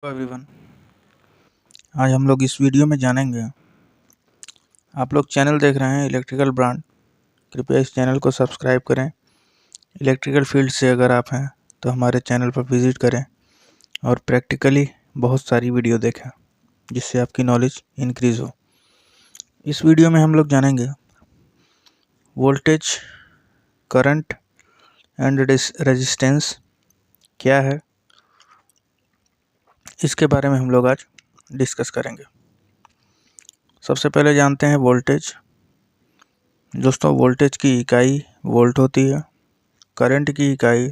Hello everyone. आज हम लोग इस वीडियो में जानेंगे, आप लोग चैनल देख रहे हैं इलेक्ट्रिकल ब्रांड, कृपया इस चैनल को सब्सक्राइब करें। इलेक्ट्रिकल फील्ड से अगर आप हैं तो हमारे चैनल पर विज़िट करें और प्रैक्टिकली बहुत सारी वीडियो देखें जिससे आपकी नॉलेज इंक्रीज़ हो। इस वीडियो में हम लोग जानेंगे वोल्टेज, करंट एंड रेजिस्टेंस क्या है, इसके बारे में हम लोग आज डिस्कस करेंगे। सबसे पहले जानते हैं वोल्टेज। दोस्तों, वोल्टेज की इकाई वोल्ट होती है, करंट की इकाई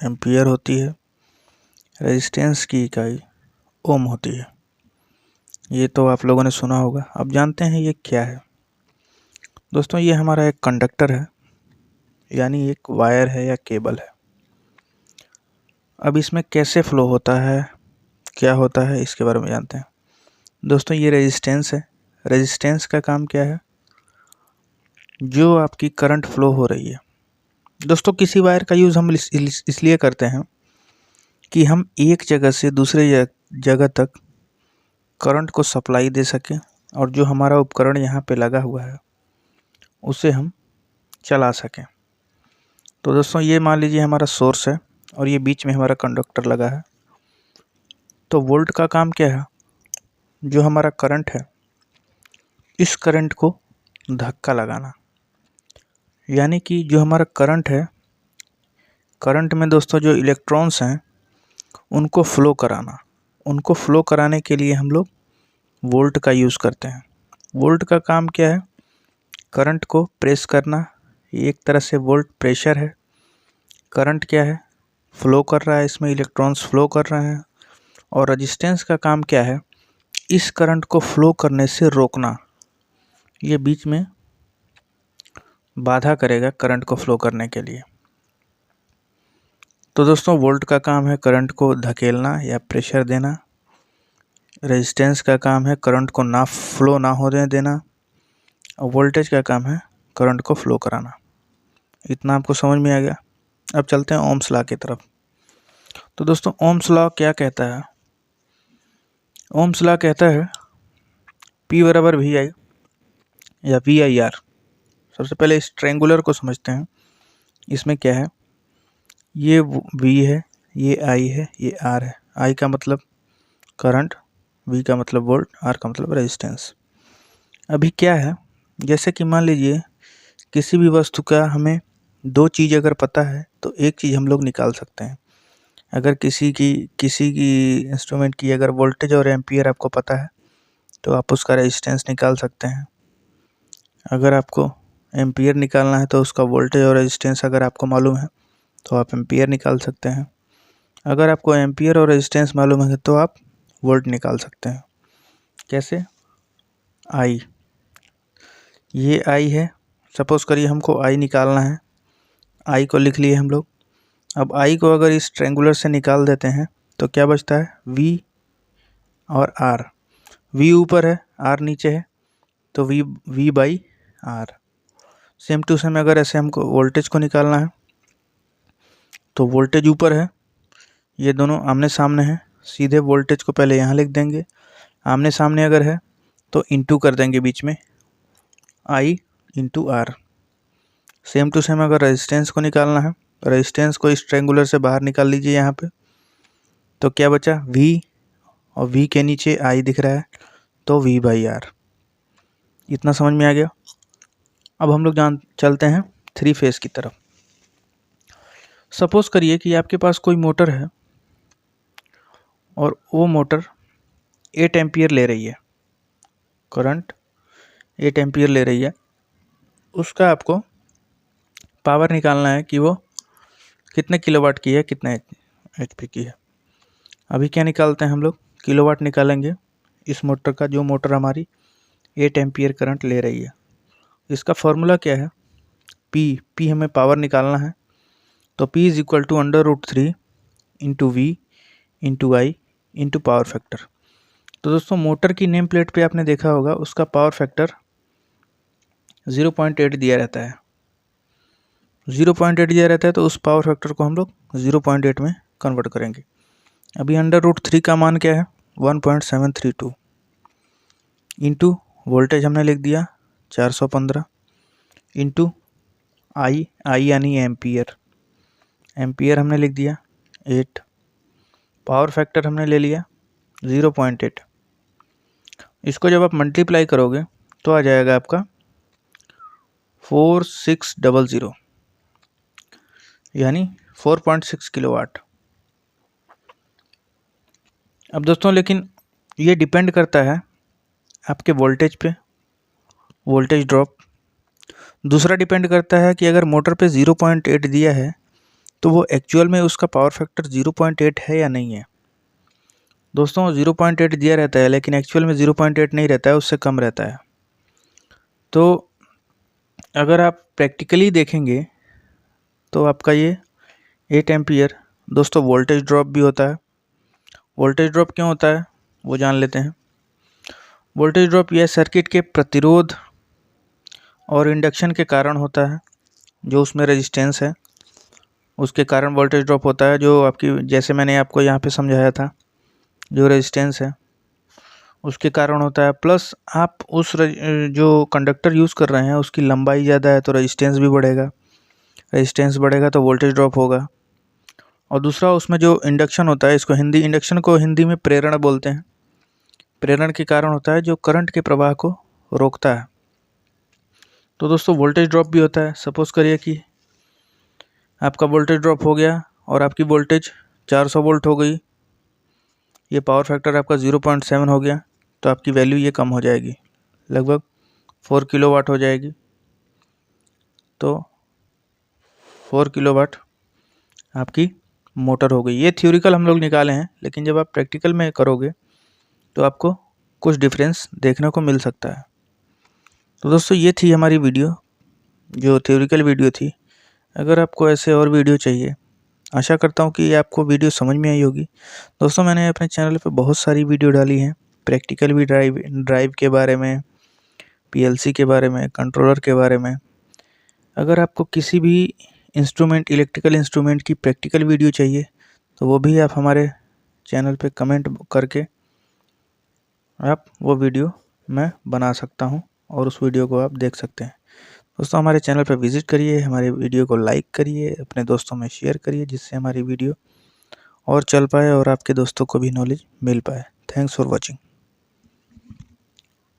एम्पियर होती है, रेजिस्टेंस की इकाई ओम होती है। ये तो आप लोगों ने सुना होगा। अब जानते हैं ये क्या है। दोस्तों, ये हमारा एक कंडक्टर है, यानी एक वायर है या केबल है। अब इसमें कैसे फ्लो होता है, क्या होता है, इसके बारे में जानते हैं। दोस्तों, ये रेजिस्टेंस है। रेजिस्टेंस का काम क्या है? जो आपकी करंट फ्लो हो रही है। दोस्तों, किसी वायर का यूज़ हम इसलिए करते हैं कि हम एक जगह से दूसरे जगह तक करंट को सप्लाई दे सकें और जो हमारा उपकरण यहाँ पे लगा हुआ है उसे हम चला सकें। तो दोस्तों, ये मान लीजिए हमारा सोर्स है और ये बीच में हमारा कंडक्टर लगा है। तो वोल्ट का काम क्या है? जो हमारा करंट है, इस करंट को धक्का लगाना। यानी कि जो हमारा करंट है, करंट में दोस्तों जो इलेक्ट्रॉन्स हैं उनको फ्लो कराना। उनको फ्लो कराने के लिए हम लोग वोल्ट का यूज़ करते हैं। वोल्ट का काम क्या है? करंट को प्रेस करना। एक तरह से वोल्ट प्रेशर है। करंट क्या है? फ्लो कर रहा है, इसमें इलेक्ट्रॉन्स फ्लो कर रहे हैं। और रेजिस्टेंस का काम क्या है? इस करंट को फ्लो करने से रोकना। ये बीच में बाधा करेगा करंट को फ्लो करने के लिए। तो दोस्तों, वोल्ट का काम है करंट को धकेलना या प्रेशर देना। रेजिस्टेंस का काम है करंट को फ्लो ना होने देना। और वोल्टेज का काम है करंट को फ्लो कराना। इतना आपको समझ में आ गया। अब चलते हैं ओम्स लॉ की तरफ। तो दोस्तों, ओम्स लॉ क्या कहता है? ओम्स लॉ कहता है P बराबर वी आई या वी आई आर। सबसे पहले इस ट्रायंगुलर को समझते हैं। इसमें क्या है? ये V है, ये I है, ये R है। I का मतलब करंट, V का मतलब वोल्ट, R का मतलब रेजिस्टेंस। अभी क्या है, जैसे कि मान लीजिए किसी भी वस्तु का हमें दो चीज़ अगर पता है तो एक चीज़ हम लोग निकाल सकते हैं। अगर किसी की इंस्ट्रूमेंट की अगर वोल्टेज और एम्पियर आपको पता है तो आप उसका रेजिस्टेंस निकाल सकते हैं। अगर आपको एम्पियर निकालना है तो उसका वोल्टेज और रेजिस्टेंस अगर आपको मालूम है तो आप एम्पियर निकाल सकते हैं। अगर आपको एम्पियर और रेजिस्टेंस मालूम है तो आप वोल्ट निकाल सकते हैं। कैसे? आई, ये आई है। सपोज़ करिए हमको आई निकालना है। आई को लिख लिए हम लोग। अब आई को अगर इस ट्रायंगुलर से निकाल देते हैं तो क्या बचता है? वी और आर। वी ऊपर है, आर नीचे है, तो V by R. Same to same अगर ऐसे हमको वोल्टेज को निकालना है तो वोल्टेज ऊपर है, ये दोनों आमने सामने हैं। सीधे वोल्टेज को पहले यहाँ लिख देंगे। आमने सामने अगर है तो इंटू कर देंगे बीच में, I into R. Same to same अगर रेजिस्टेंस को निकालना है, रेजिस्टेंस को इस ट्रायंगुलर से बाहर निकाल लीजिए यहाँ पे, तो क्या बचा? वी और वी के नीचे आई दिख रहा है, तो वी बाई आर। इतना समझ में आ गया। अब हम लोग चलते हैं थ्री फेस की तरफ। सपोज़ करिए कि आपके पास कोई मोटर है और वो मोटर 8 एम्पियर ले रही है, करंट 8 एम्पियर ले रही है। उसका आपको पावर निकालना है कि वो कितने किलोवाट की है, कितने एचपी की है। अभी क्या निकालते हैं हम लोग? किलोवाट निकालेंगे इस मोटर का, जो मोटर हमारी 8 एम्पियर करंट ले रही है। इसका फॉर्मूला क्या है? पी हमें पावर निकालना है, तो P is equal to √3 into V into I into power factor. तो दोस्तों, मोटर की नेम प्लेट पे आपने देखा होगा उसका पावर फैक्टर 0.8 दिया रहता है। 0.8 दिया रहता है तो उस पावर फैक्टर को हम लोग 0.8 में कन्वर्ट करेंगे। अभी √3 का मान क्या है 1.732 इंटू वोल्टेज हमने लिख दिया 415 इंटू आई यानी एम्पियर हमने लिख दिया 8, पावर फैक्टर हमने ले लिया 0.8। इसको जब आप मल्टीप्लाई करोगे तो आ जाएगा आपका 4600 यानी 4.6 किलोवाट। अब दोस्तों लेकिन ये डिपेंड करता है आपके वोल्टेज पे, वोल्टेज ड्रॉप। दूसरा डिपेंड करता है कि अगर मोटर पे 0.8 दिया है तो वो एक्चुअल में उसका पावर फैक्टर 0.8 है या नहीं है। दोस्तों 0.8 दिया रहता है लेकिन एक्चुअल में 0.8 नहीं रहता है, उससे कम रहता है। तो अगर आप प्रैक्टिकली देखेंगे तो आपका ये 8 एम्पियर दोस्तों वोल्टेज ड्रॉप भी होता है। वोल्टेज ड्रॉप क्यों होता है वो जान लेते हैं। वोल्टेज ड्रॉप यह सर्किट के प्रतिरोध और इंडक्शन के कारण होता है। जो उसमें रेजिस्टेंस है उसके कारण वोल्टेज ड्रॉप होता है, जो आपकी जैसे मैंने आपको यहाँ पे समझाया था, जो रेजिस्टेंस है उसके कारण होता है। प्लस आप उस जो कंडक्टर यूज़ कर रहे हैं उसकी लंबाई ज़्यादा है तो रेजिस्टेंस भी बढ़ेगा, रेजिस्टेंस बढ़ेगा तो वोल्टेज ड्रॉप होगा। और दूसरा उसमें जो इंडक्शन होता है, इसको इंडक्शन को हिंदी में प्रेरण बोलते हैं। प्रेरण के कारण होता है जो करंट के प्रवाह को रोकता है। तो दोस्तों वोल्टेज ड्रॉप भी होता है। सपोज़ करिए कि आपका वोल्टेज ड्रॉप हो गया और आपकी वोल्टेज 400 वोल्ट हो गई, ये पावर फैक्टर आपका 0.7 हो गया, तो आपकी वैल्यू ये कम हो जाएगी, लगभग 4 किलोवाट हो जाएगी। तो 4 किलोवाट आपकी मोटर हो गई। ये थ्योरिकल हम लोग निकाले हैं, लेकिन जब आप प्रैक्टिकल में करोगे तो आपको कुछ डिफरेंस देखने को मिल सकता है। तो दोस्तों ये थी हमारी वीडियो, जो थ्योरिकल वीडियो थी। अगर आपको ऐसे और वीडियो चाहिए, आशा करता हूँ कि आपको वीडियो समझ में आई होगी। दोस्तों मैंने अपने चैनल पे बहुत सारी वीडियो डाली हैं, प्रैक्टिकल भी ड्राइव के बारे में, पीएलसी के बारे में, कंट्रोलर के बारे में। अगर आपको किसी भी इलेक्ट्रिकल इंस्ट्रूमेंट की प्रैक्टिकल वीडियो चाहिए तो वो भी आप हमारे चैनल पे कमेंट करके आप वो वीडियो मैं बना सकता हूँ और उस वीडियो को आप देख सकते हैं। दोस्तों हमारे चैनल पर विज़िट करिए, हमारे वीडियो को लाइक करिए, अपने दोस्तों में शेयर करिए, जिससे हमारी वीडियो और चल पाए और आपके दोस्तों को भी नॉलेज मिल पाए। Thanks for watching.